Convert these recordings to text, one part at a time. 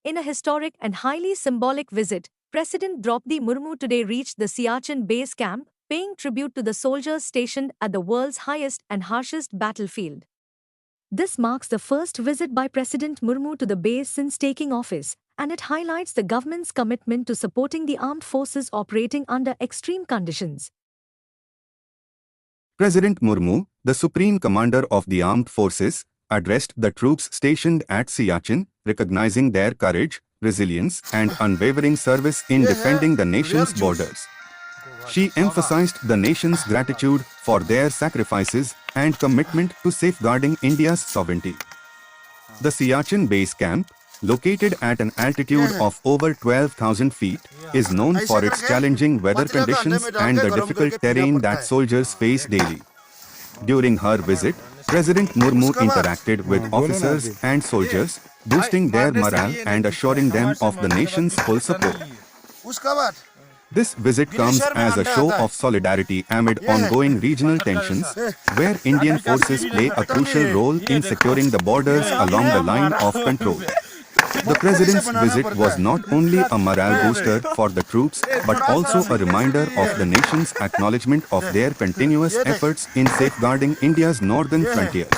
In a historic and highly symbolic visit, President Draupadi Murmu today reached the Siachen base camp, paying tribute to the soldiers stationed at the world's highest and harshest battlefield. This marks the first visit by President Murmu to the base since taking office, and it highlights the government's commitment to supporting the armed forces operating under extreme conditions. President Murmu, the Supreme Commander of the Armed Forces, addressed the troops stationed at Siachen, recognizing their courage, resilience, and unwavering service in defending the nation's borders. She emphasized the nation's gratitude for their sacrifices and commitment to safeguarding India's sovereignty. The Siachen base camp, located at an altitude of over 12,000 feet, is known for its challenging weather conditions and the difficult terrain that soldiers face daily. During her visit, President Murmu interacted with officers and soldiers, boosting their morale and assuring them of the nation's full support. This visit comes as a show of solidarity amid ongoing regional tensions, where Indian forces play a crucial role in securing the borders along the line of control. The President's visit was not only a morale booster for the troops, but also a reminder of the nation's acknowledgement of their continuous efforts in safeguarding India's northern frontiers.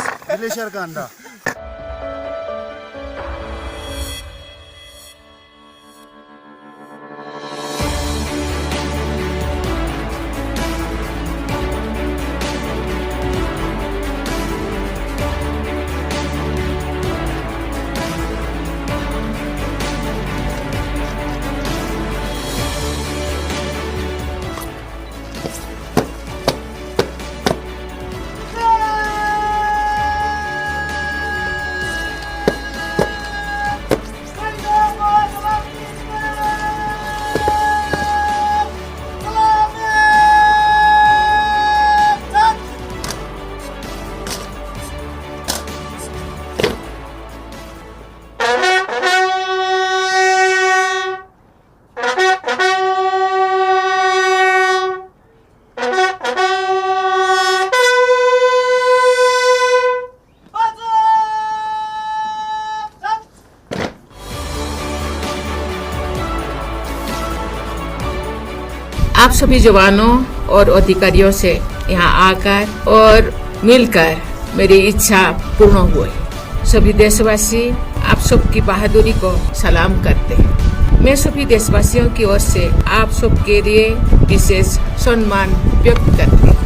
आप सभी जवानों और अधिकारियों से यहाँ आकर और मिलकर मेरी इच्छा पूर्ण हुई। सभी देशवासी आप सबकी बहादुरी को सलाम करते हैं। मैं सभी देशवासियों की ओर से आप सबके लिए विशेष सम्मान व्यक्त करती हूँ।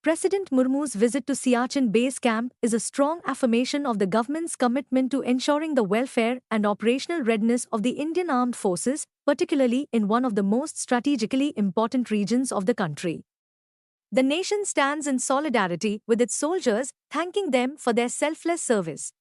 President Murmu's visit to Siachen base camp is a strong affirmation of the government's commitment to ensuring the welfare and operational readiness of the Indian Armed Forces, particularly in one of the most strategically important regions of the country. The nation stands in solidarity with its soldiers, thanking them for their selfless service.